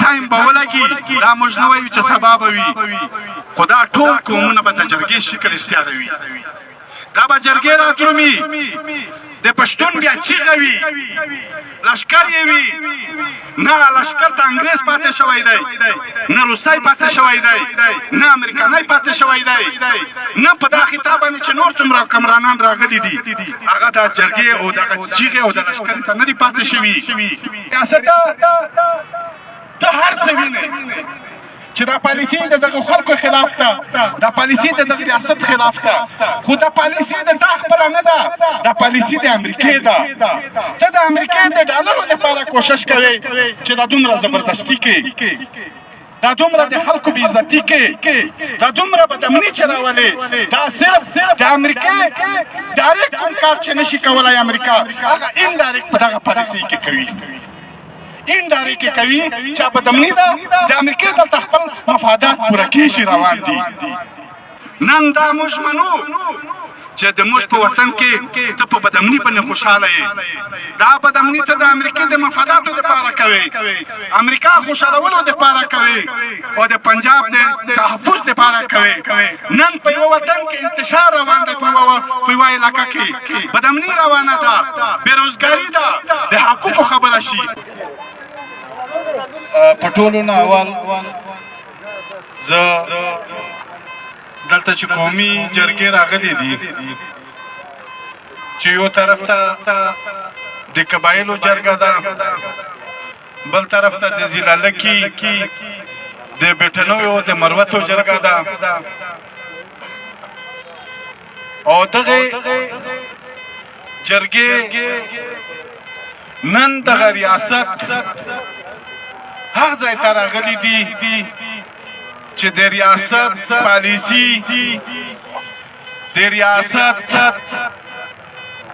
ټایم به ولګي دا موږ نه وایو چې سبا به وي خو دا ټول قومونه به د جرګې شکل اختیاروي دا به جرګې راتلومي د پښتون بیا چیغه وي لښکر یې وي نه لښکر ته انګریز پاتې شوی دی نه روسۍ پاتې شوی دی نه امریکانۍ پاتې شوی دی نه په دا خطاب باندې چې نور څومره حکمرانان راغلي دي هغه د جرګې او دغه چیغې او د لښکر ته نه دي پاتې شوي سیاست ته هر څه وینئ چې دا پالیسي د دغه خلکو خلاف ده دا پالیسي د دغه ریاست خلاف ده خو دا پالیسي د تا خپله نه ده دا پالیسي د امریکې ده ته د امریکې د ډالرو دپاره کوشش کوې چې دا دومره زبردستي کې دا دومره د خلکو بې عزتي کې دا دومره بدامني چې راولې دا صرف د امریکې ډایرکټ کوم کار چې نشي کولی امریکا هغه انډایرکټ په دغه پالیسۍ کې کوي انډایرکټ کې کوي چې بدامني ده د امریکې دلته خپل مفادات پوره کېږي روان دي نن دا موږ منو چې د موږ په وطن کې ته په بدامني باندې خوشحاله یې دا بدامني ته د امریکې د مفاداتو دپاره کوې امریکا خوشحالولو دپاره کوې او د پنجاب د تحفظ دپاره کوې نن په یوه وطن کې انتشار روان ده په یوه علاقه کې بدامني روانه ده بېروزګاري ده د حقوقو خبره شي په ټولو نه اول زه دلته چې قومي جرګې راغلي دي چې یو طرف ته د قبایلو جرګه ده بل طرف ته د زیلالکي د بیټنویو د مروتو جرګه ده او دغه جرګې نن دغه ریاست هغه ځای ته راغلي دي چې د ریاست پالیسي د ریاست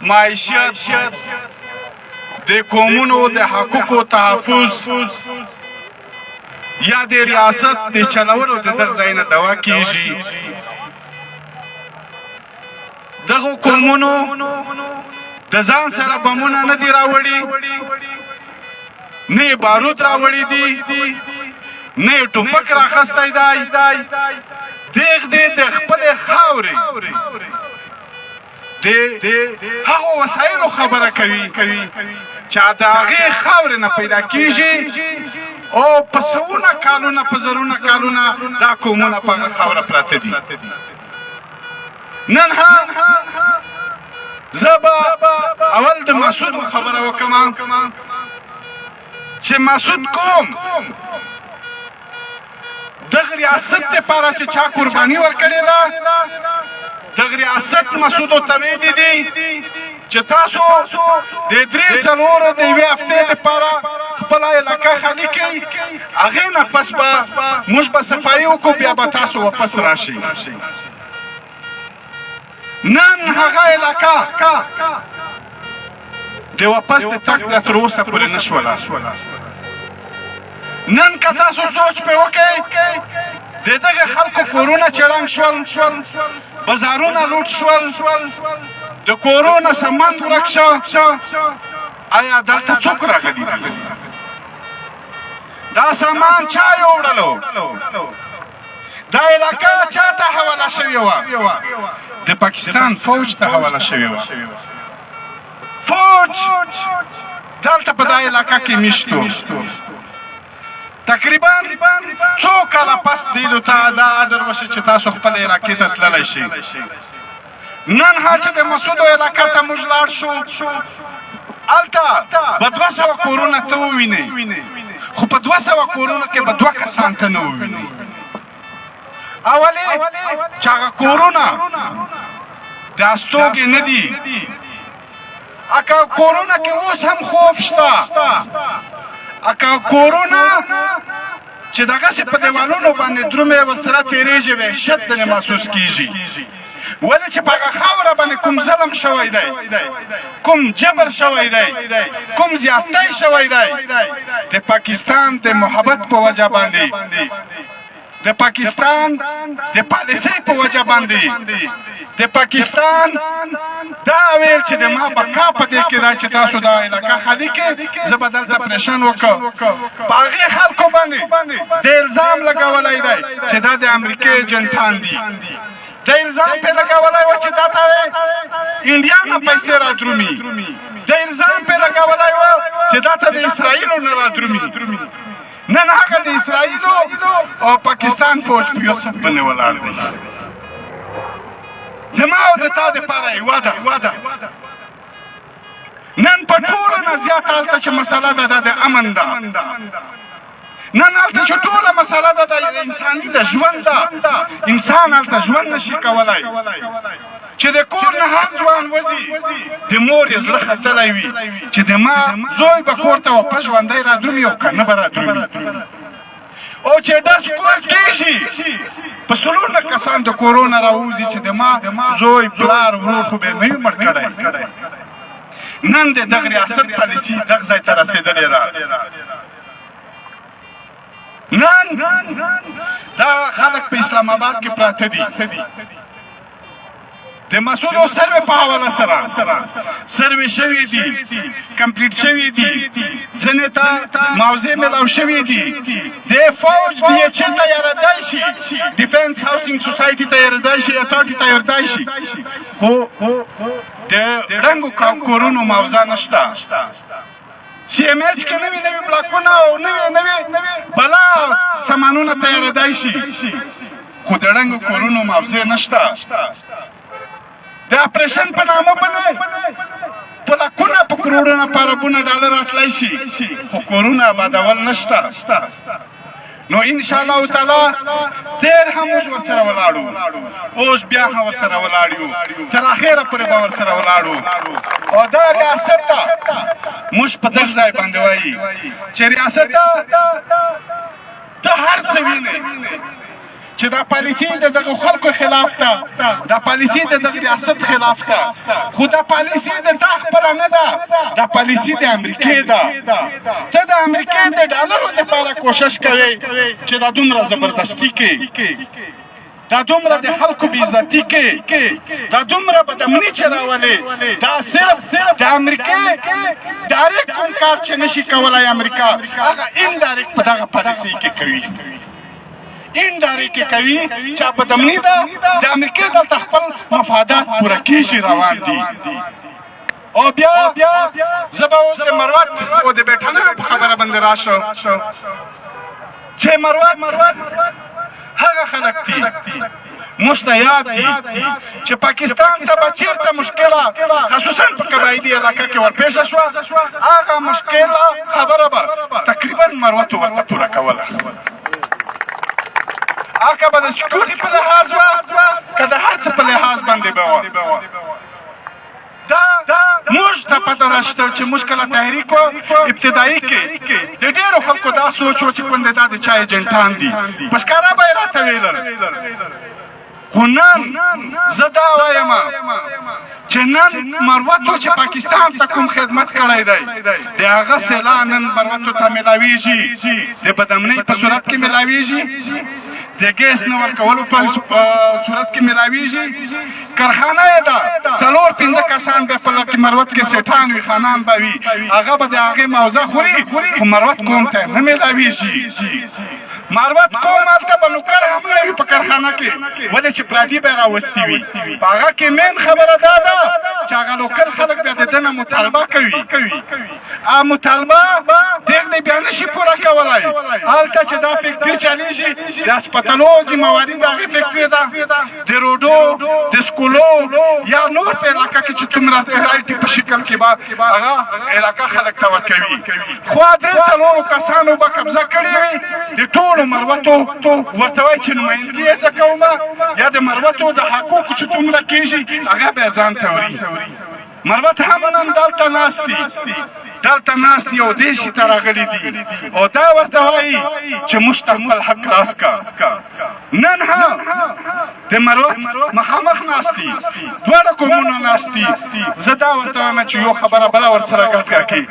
معیشت د قومونو د حقوقو تحفظ یا د ریاست د چلولو د دغه ځای نه دوا کېږي دغو قومونو د ځان سره بمونه نه دي راوړي نه بارود راوړي دي نه ټوپک راخستی دی دیغ دی د خپلې خاورې د هغو وسایلو خبره کوي چې د هغې خاورې نه پیدا کېږي او په سوونه کالونه په زرونه کالونه دا قومونه په هغه خاوره پراته دي نن هم زه به اول د مسعود خبره وکړم چې مسعود کوم دغه ریاست دپاره چې چا قرباني ورکړې ده دغه ریاست مسعودو ته ویلي دي چې تاسو د 3-4 د یوې هفتې دپاره خپله علاقه خالي کړئ هغې نه پس به موږ به صفایي وکړو بیا به تاسو واپس راشئ نن هغه علاقه د واپس د تګ بیا تر اوسه پورې نه شوله نن که تاسو سوچ پې وکئ د دغه خلکو کورونه چې ړنګ شول بازارونه لوټ شول د کورونو سامان ورک شه آیا دلته څوک راغلي دي دا سامان چا یوړلو دا علاقه چا ته حواله شوې وه د پاکستان فوج ته حواله شوې وه فوج دلته په دا علاقه کې میشتو تقریبا څو کاله پس دیدو ته دا عدر وشي چې تاسو خپل علاقې ته تللی شئ نن چې د مسعودو علاقه ته موږ لاړ شو هلته به 200 کورونه ته ووینئ خو په 200 کورونو کې به 2 کسان ته نه ووینئ اولې چې هغه کورونه د استوګې نه دي هغه کورونه کې اوس هم خوف شته هغه کورونه چې دغسې په دیوالونو باندې درومې ورسره تېرېږي وحشت ترې محسوس کېږي ولې چې په هغه خاوره باندې کوم ظلم شوی دی کوم جبر شوی دی کوم زیاتی شوی دی د پاکستان د محبت په وجه باندې د پاکستان د پالیسۍ په وجه باندې د پاکستان دا ویل چې د ما بقا په دې کې دا چې تاسو دا علاقه خالي کړئ زه به دلته پریشان وکړم په هغې خلکو باندې د الزام لګولی دی چې دا د امریکې ایجنټان دي د الزام پې لګولی و چې دا ته انډیا نه پیسې رادرومي د الزام پې لګولی و چې دا ته د اسرائیلو نه رادرومي نن هغه د اسرائیلو او پاکستان فوج په یو صف باندې ولاړ دی زما او د تا دپاره یوه ده نن په ټوله نه زیاته هلته چې مسله ده دا د امن ده نن هلته چې ټوله مسله ده د انساني د ژوند ده انسان هلته ژوند نشي کولی چې د کور نه هر ځوان وځي د مور یې زړه ختلی وي چې د ما زوی به کور ته په ژوندی رادرومي او که نه به رادرومي او چې ډز کېږي په سلونه کسان د کورونه راوځي چې د ما زوی پلار ورور خو به یې نه وي مړ کړی نن د دغه ریاست پالیسي دغه ځای ته رسېدلې ده نن دا خلک په اسلام آباد کې پراته دي د مسودو سروې په حواله سره سروې شوي دي کمپلیټ شوي دي ځینې ته موضوع میلاو شوي دي د فوج د یې چې تیارېدی شي ډیفنس هاوسینګ سوسایټي تیارېدی شي اتاټي تیارېدی شي خو د ړنګو کورونو موضوع نشته سی ایم ایچ کې نوي نوي بلاکونه او نوي بلا سامانونه تیارېدی شي خو د ړنګو کورونو موضوع نشته د اپریشن په نامه باندې په لکونه په کروړونه په اربونه ډالر راتلی شي خو کورونه آبادول نشته نو انشاءالله تعالی ډېر هم موږ ورسره ولاړو اوس بیا هم ورسره ولاړ یو تر اخره پورې به ورسره ولاړو او دا ریاست ته موږ په دغه ځای باندې وایي چې ریاست ته هر څه وینئ چې دا پالیسي د دغه خلکو خلاف ده دا پالیسي د دغه ریاست خلاف ده خو دا پالیسي د تا خپله نه ده دا پالیسي د امریکې ده ته د امریکې د ډالرو دپاره کوشش کوې چې دا دومره زبردستي کې دا دومره د خلکو بېعزتي کې دا دومره بدامني چې راولې دا صرف د امریکې ډایرکټ کوم کار چې نشي کولی امریکا هغه انډایرکټ په دغه پالیسۍ کې کوي انډایرکټ کې کوي چې بدامني ده د امریکې دلته خپل مفادات پوره کېږي روان دي او بیا زه به اوس د مروت او د بیټانو په خبره باندې راشم چې مروت هغه خلک دي موږ ته یاد دي چې پاکستان ته به چېرته مشکله خصوصا په قبایلي علاقه کې ورپېښه شوه هغه مشکله خبره به تقریبا مروتو ورته پوره کوله هغه به د سکیورټي په لحاظ وه که د هر څه په لحاظ باندې به وه دا موږ ته پته راشته چې موږ کله تحریک ابتدایي کې د ډېرو خلکو دا سوچ و چې کوندې دا د چا ایجنټان دي په ښکاره به یې راته ویلل خو نن زه دا وایم چې نن مروتو چې پاکستان ته کوم خدمت کړی دی د هغه سلا نن مروتو ته میلاویږي د بدامنۍ په صورت کې میلاویږي د ګیس نه ورکولو په صورت کې میلاویږي کارخانه یې ده 4-5 کسان به په لکه مروت کې سیټان وي خانان به وي هغه به د هغې موضوع خوري خو مروت قوم ته نه میلاویږي مروت قوم هلته به نوکر هم نه وي په کارخانه کې ولې چې پردي به یې راوستي وي په هغه کې مین خبره دا ده چې هغه لوکل خلک بیا د ده نه مطالبه کوي مطالبه دغ دی بیا نشي پوره کولی هلته چې دا فکټري چلیږي د هسپتالو ذمهواري د هغې فکټري ده د روډو د سکولو یا نور په علاقه کې چې څومره رایټي په شکل کې به هغه علاقه خلک ته ورکوي خوا 3-4 کسانو به قبضه کړې وي د ټولو مروتو ورته وایي چې نمایندګي یې زه کومه یا د مروتو د حقوقو چې څومره کېږي هغه به یې ځان ته وړي مروت هم نن دلته ناست دي او دې شي ته راغلي دي او دا ورته وایي چې موږ ته خپل حق راسکه نن هم د مروت مخامخ ناست دي دواړه قومونه ناست دي زه دا ورته وایم چې یو خبره بله ورسره ګډه کړي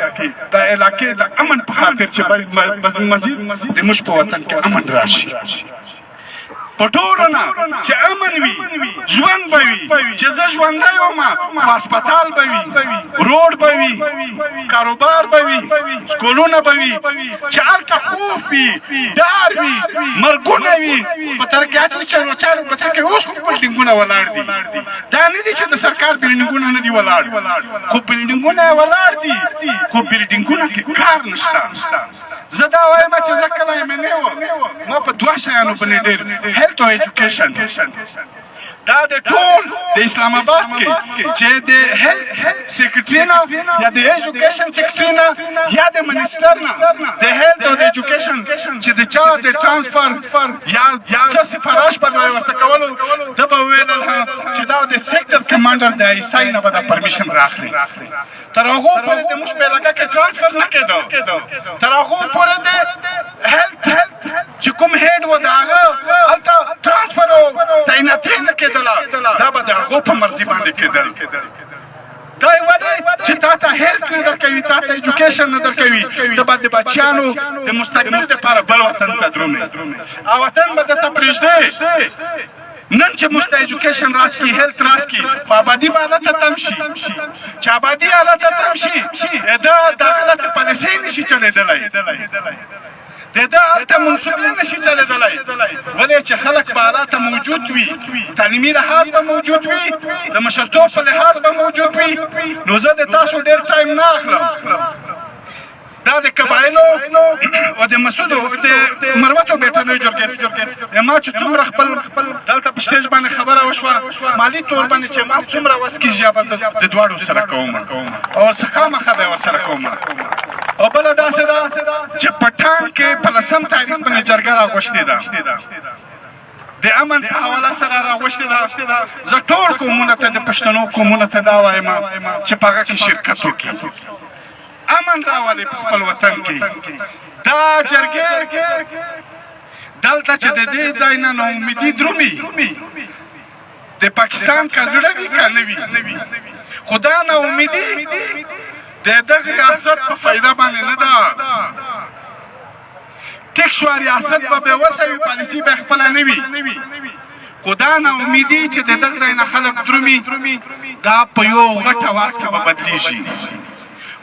د علاقې د امن په خاطر چې مزید د موږ په وطن کې امن راشي په ټولو نه چې امن وي ژوند به وي چې زه ژوندی وم خو هسپتال به وي روډ به وي کاروبار به وي سکولونه به وي چې هلته خوف وي ډار وي مرګونه وي په ترقیاتي چارو په څه کې اوس خو بلډینګونه ولاړ دي دا نه دي چې د سرکار بلډینګونه نه دي ولاړ خو بلډینګونه یې ولاړ دي خو بلډینګونه کې کار نشته زه دا وایم چې زه کله ایم ان اے وم ما په دوه شیانو باندې ډېر هیلث او ایجوکیشن دا د ټول د اسلام آباد کې چې د هیلث سیکرټري نه یا د ایجوکیشن سیکرټري نه یا د منسټر نه د هیلث او د ایجوکیشن چې د چا د ټرانسفر یا څه سفارش به ورته کولو ده به ویل چې دا د سیکټر کمانډر د ایسای نه به دا پرمیشن راخلي تر هغو پورې د موږ په علاقه کې ټرانسفر نه کېده تر هغو پورې د هیلث چې کوم هیډ و د هغه هلته ټرانسفر او تعیناتي نه کېدله دا به د هغو په مرضي باندې کېدل دا یې ولې چې تا ته هیلث نه درکوي تا ته ایجوکیشن نه درکوي ته به د بچیانو د مستقبل دپاره بل وطن ته درومې او وطن به درته پرېږدې نن چې موږ ته ایجوکیشن راز کړي هیلث راز کړي په ابادي به هلته تم شي چې ابادي هلته تم شي ده دا غلطې پالیسۍ نشي چلېدلی د ده هلته منصوبې نشي چلېدلی ولې چې خلک به هلته موجود وي تعلیمي لحاظ به موجود وي د مشرتوب په لحاظ به موجود وي نو زه د تاسو ډېر ټایم نه اخلم دا د قبایلو او د مسودو د مروتو بیټنیو جرګې ما چې څومره خپل دلته په سټیج باندې خبره وشوه مالي طور باندې چې ما څومره وس کېږي هغه د دواړو سره کوم او ورڅخه خامخا به یې ورسره کوم او بله داسې ده چې په ټانک کې په 10 تاریخ باندې جرګه راغوښتې ده د امن په حواله سره راغوښتې ده زه ټول قومونو ته د پښتنو قومونو ته دا وایم چې په هغه کې شرکت وکړي امن راولي په خپل وطن کې دا جرګې دلته چې د دې ځای نه ناامیدي درومي د پاکستان که زړه وي که نه وي خو دا ناامیدي د دغه ریاست په فایده باندې نه ده ټیک شوه ریاست به بېوسه وي پالیسي به یې خپله نه وي خو دا ناامیدي چې د دغه ځای نه خلک درومي دا په یو غټ اواز کې به بدلېږي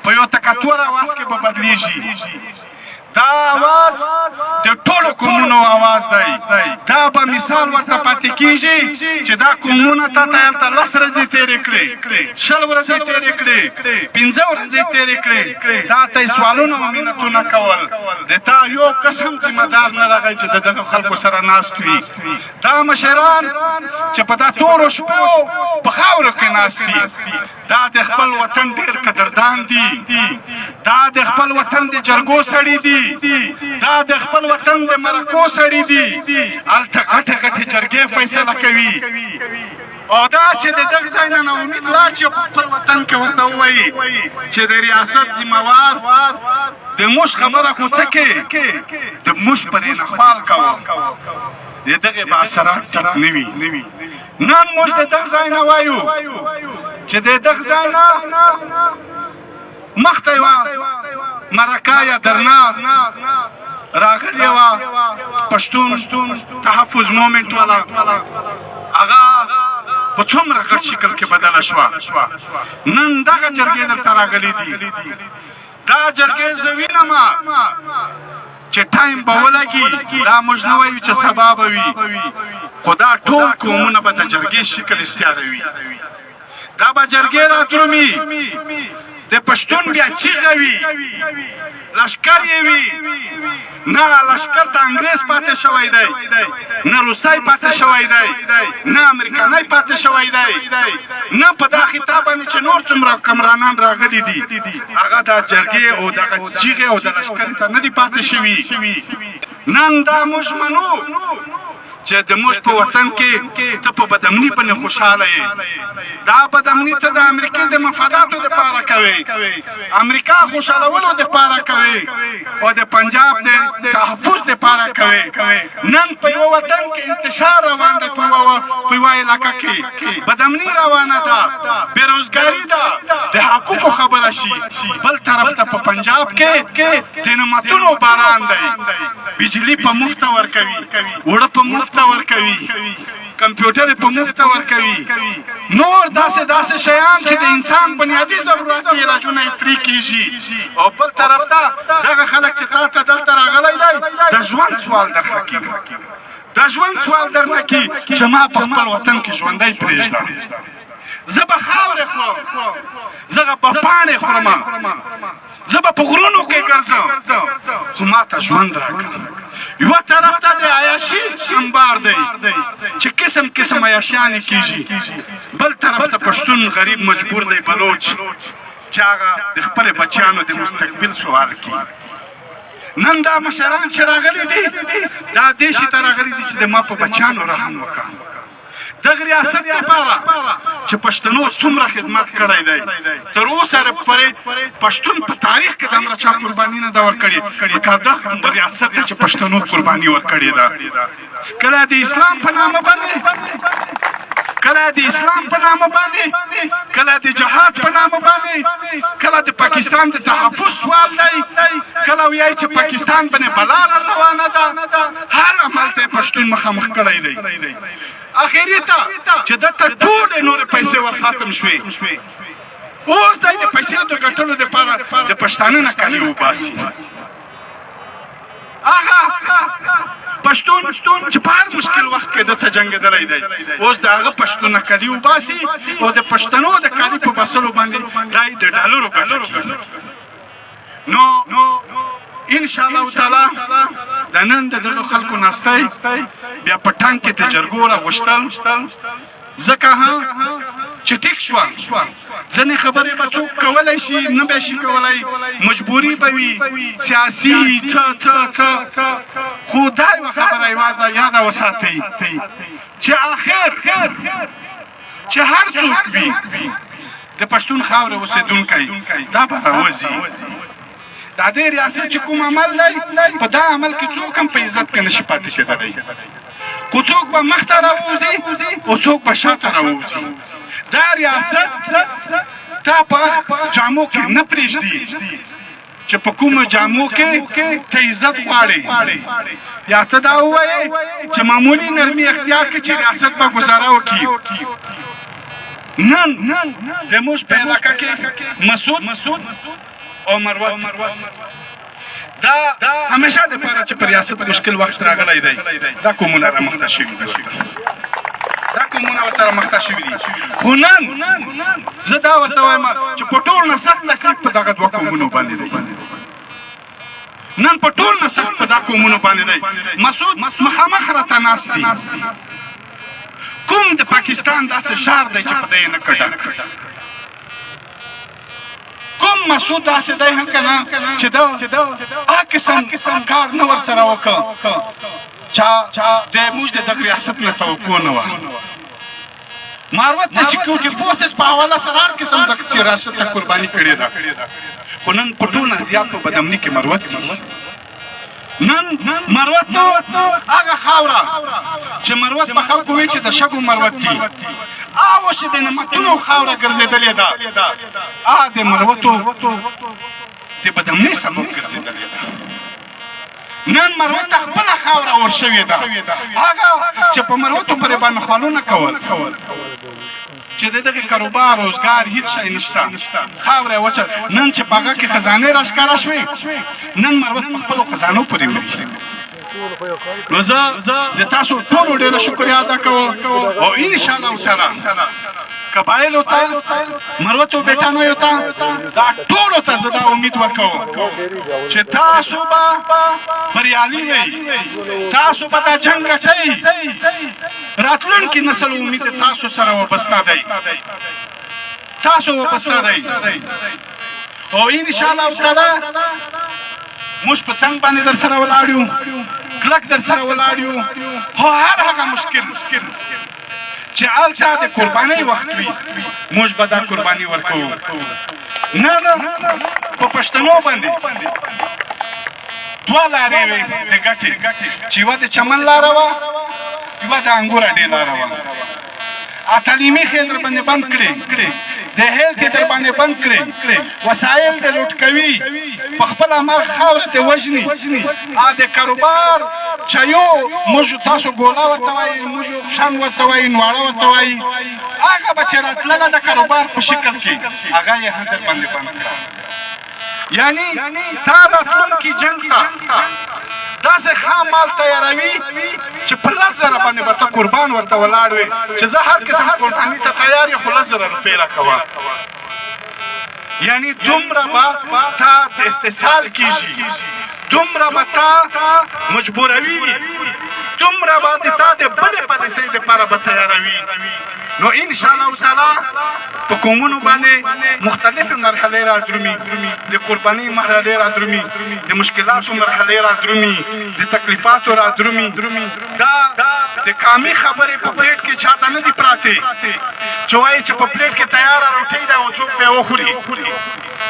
په یو تکتور اواز کې به بدلېږي دا اواز د ټولو قومونو اواز دی دا به مثال ورته پاتې کېږي چې دا قومونه تا ته هلته 10 ورځې تېرې کړې 20 ورځې تېرې کړې 15 ورځې تېرې کړې تا ته یې سوالونه او منتونه کول د تا یو کس هم ذمه دار نه راغی چې د دغه خلکو سره ناست وي دا مشران چې په دا تورو شپو په خاورو کې ناست دي دا د خپل وطن ډېر قدردان دي دا د خپل وطن د جرګو سړي دي دا د خپل وطن د مرکو سړي دي هلته غټې غټې جرګې فیصله کوي او دا چې د دغه ځای نه ناامید لاړ چې په خپل وطن کې ورته ووایي چې د ریاست ذمهوار د موږ خبره خو څه کې د موږ پرې نخوال کوو د دغې به اثرات ټیک نه وي نن موږ د دغه ځای نه وایو چې د دغه ځای نه مخته یوه مرکه یا درنا راغلې وه پښتون تحفظ مومنټ والا هغه په څومره غټ شکل کې بدله شوه نن دغه جرګې دلته راغلي دي دا جرګې زه وینم چې ټایم به ولګي دا موږ نه وایو چې سبا به وي خو دا ټول قومونه به د جرګې شکل اختیاروي دا به جرګې راترومي د پښتون بیا چیغه وي لشکر یې وي نه لشکر ته انګریز پاتې شوی دی نه روسی پاتې شوی دی نه امریکانی پاتې شوی دی نه په دا خطاب باندې چې نور څومره کمرانان راغلي دي هغه دا جرګې او دغه چیغې او د لشکر ته نه دي پاتې شوي نن دا موږ منو چې د موږ په وطن کې ته په بدامني باندې خوشحاله یې دا بدامني ته د امریکې د مفاداتو دپاره کوې امریکا خوشحالولو دپاره کوې او د پنجاب د تحفظ دپاره کوي نن په یوه وطن کې انتشار روان ده په یوه علاقه کې بدامني روانه ده بېروزګاري ده د حقوقو خبره شي بل طرف ته په پنجاب کې د نعمتونو باران دی بجلي په مفته ورکوي اوړه په مفته ورکوي کمپیوټر په مفته ورکوي نور داسې شیان چې د انسان بنیادي ضرورت یې علاجونه یې فري کېږي او بل طرف ته دغه خلک چې تا ته دلته راغلی دی د ژوند سوال درنه کېږي د ژوند سوال درنه کړي چې ما په خپل وطن کې ژوندی پرېږدم زه به خاورې خورم زه به پاڼې خورم زه به په غرونو کې ګرځم خو ما ته ژوند راکړه یوه طرف ته د عیاشي انبار دی چې قسم قسم عیاشیانې کېږي بل طرف ته پښتون غریب مجبور دی بلوچ چې هغه د خپلې بچیانو د مستقبل سوال کوي نن دا مشران چې راغلي دي دا دې شي ته راغلي دي چې د ما په بچیانو رحم وکړه دغه ریاست لپاره چې پښتنو څومره خدمت کړی دی تر اوسه پورې پښتون په تاریخ کې د هغه چا قرباني نه ده ورکړې لکه دغه ریاست ته چې پښتنو قرباني ورکړې ده کله د اسلام په نامه باندې کله د اسلام په نامه باندې کله د جهاد په نامه باندې کله د پاکستان د تحفظ سوال دی کله وایي چې پاکستان باندې بلا روانه ده هر عمل ته پښتون مخامخ کړی دی اخري ته چې دلته ټولې نورې پیسې ور ختم شوې اوس دی د پیسې د ګټلو دپاره د پښتانه نه کالي وباسي هغه پښتون چې په هر مشکل وخت کې دلته جنګېدلی دی اوس د هغه پښتون نه کالي وباسي او د پښتنو د کالي په باسلو باندې دی د ډالرو ګټه کوي نو انشاءالله تعالی د نن د دغه خلکو ناستی بیا په ټانک کې د جرګو راغوښتل ځکه چې ټیک شوه ځینې خبرې به څوک کولی شي نه به شي کولی مجبوري به وي سیاسي څه خو دا یوه خبره یاده وساتئ چې آخر چې هر څوک وي د پښتون خاورې اوسېدونکی دا به راوځي دا دې ریاست چې کوم عمل دی په دا عمل کې څوک هم په عزت کې نشي پاتې کېدلی خو څوک به مخته راوځي او څوک به شاته راوځي دا ریاست تا په جامو کې نه پرېږدي چې په کومو جامو کې ته عزت غواړې یا ته دا ووایې چې معمولي نرمي اختیار کړي چې ریاست به ګزاره وکړي نن زموږ په علاقه کې مسعود او مروت دا همیشه د پاره چې په ریاست مشکل وخت راغلی دی دا قومونه رامخته شوي دي دا قومونه ورته رامخته شوي دي خو نن زه دا ورته وایم چې په ټول نه سخت تکلیف په دغه دوه قومونو باندې دی نن په ټول نه سخت په دا قومونو باندې دی مسعود مخامخ راته ناست دي کوم د پاکستان داسې شار دی چې په دی نه کډک کوم مسعود داسې دی هم که نه چې دا قسم کار نه ورسره وکړ چا د موږ د دغه ریاست نه توقع نه وه مروت د سکیورټي فورسز په حواله سره هر قسم د ریاست ته قرباني کړې ده خو نن په ټول نه زیات په بدامني کې مروت دي نن مروت هغه خاوره چې مروت په خلکو وایي چې د شګو مروت دي اوس چې د نعمتونو خاوره ګرځېدلې ده د مروتو د بدامنۍ سبب ګرځېدلې ده نن مروت ته خپله خاوره ورشوې ده هغه چې په مروتو پرې باندې خوالونه کول چې د دغه کاروبار روزګار هیڅ شی نشته خاوره یې وچه نن چې په هغه کې خزانې راښکاره شوې نن مروت په خپلو خزانو پورې وړي نو زه د تاسو ټولو ډېره شکریه ادا کوم او انشاءالله تعالی قبایلو ته مروتو بیټانو ته دا ټولو ته زه دا امید ورکوم چې تاسو به بریالي وئ تاسو به دا جنګ ګټئ راتلونکي نسل امید تاسو سره وابسته دی تاسو وابسته دی او انشاءالله تعالی موږ په څنګ باندې در سره ولاړ یو کلک در سره ولاړ یو خو هر هغه مشکل چې هلته د قربانۍ وخت وي موږ به دا قرباني ورکوو نه په پښتنو باندې دوه لارې وې د ګټې چې یوه د چمن لاره وه یوه د انګور اډې لاره وه تعلیمي ښې در باندې بند کړې د هیلث یې در باندې بند کړې وسایل د لوټ کوي په خپل عمل خاورې ته وژني د کاروبار چایو موږ تاسو ګوله ورته وایي موږ شان ورته وایي نواړه ورته وایي هغه به چې راتلله د کاروبار په شکل کې هغه یې هم در باندې بند کړه یعنی تا راتلونکي جنګ ته داسې خام مال تیاروي چې په 10,000 باندې به ته قربان ورته ولاړ وې چې زه هر قسم قرباني ته تیار یم خو 10,000 روپۍ راکوه یعنی دومره به تا د اتصال کېږي دومره به تا مجبوروي دومره به د تا د بلې پالیسۍ دپاره به تیاروي نو انشاءالله تعالی په قومونو باندې مختلفې مرحلې را درومي د قربانۍ مرحلې را درومي د مشکلاتو مرحلې را درومي د تکلیفاتو را درومي دا د کامي خبرې په پلیټ کې چاته نه دي پراتې چې وایي چې په پلیټ کې تیاره روټۍ ده او څوک به یې وخوري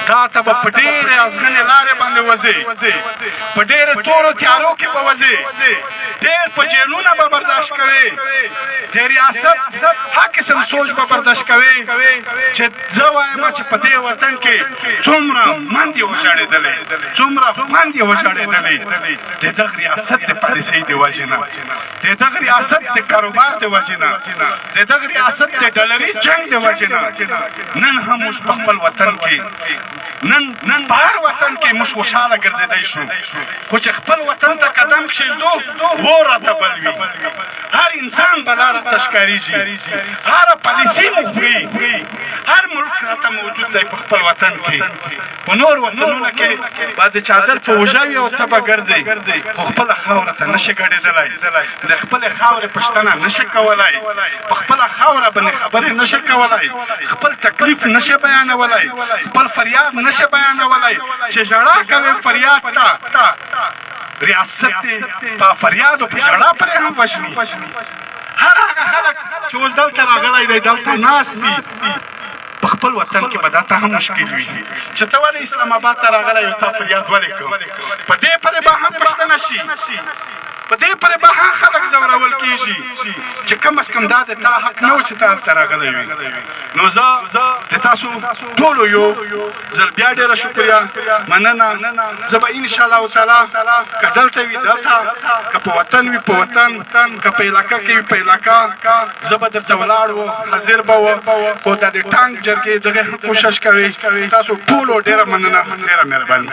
دا ته به په ډېرې ازغنې لارې باندې وځې په ډېرې تورو تیارو کې به وځې ډېر په جیلونه به برداشت کوې د ریاست هر قسم سوچ به برداشت کوې چې زه وایم چې په دې وطن کې څومره مند یې وژړېدلې څومره خوند یې وژړېدلې د دغه ریاست د پالیسۍ د وجې نه د دغه ریاست د کاروبار د وجې نه د دغه ریاست د ډالري جنګ د وجې نه نن هم موږ په خپل وطن کې نن په هر وطن کې موږ خوشحاله ګرځېدی شو خو چې خپل وطن ته قدم کښېږدو و راته بل وي هر انسان به لاره ته ښکارېږي هره پالیسي مو خوري هر ملک راته موجود دی په خپل وطن کې په نور وطنونو کې به د چادر په اوږه وي او ته به ګرځې خو خپله خاوره ته نشي ګډېدلی د خپلې خاورې پوښتنه نشي کولی په خپله خاوره باندې خبرې نشي کولی خپل تکلیف نشي بیانولی خپل فریاد نشي بیانولی چې ژړا کوې فریاد ته ریاست په فریاد او په ژړا پرې هم وژني هر هغه خلک چې اوس دلته راغلی دی دلته ناست دي په خپل وطن کې به دا ته هم مشکل وي چې ته ولې اسلام آباد ته راغلی او تا فریاد ولې کوو په دې پرې به هم پوښتنه شي په دې پرې به هم خلک ځورول کېږي چې کم از کم دا د تا حق نه و چې ته هلته راغلی وي نو زه د تاسو ټولو یو ځل بیا ډېره شکریه مننه زه به انشاءالله تعالی که دلته وي دلته که په وطن وي په وطن که په علاقه کې وي په علاقه زه به درته ولاړ و حاضر به و خو دا د ټانک جرګې دغې کوشش کوي تاسو ټولو ډېره مننه ډېره مهرباني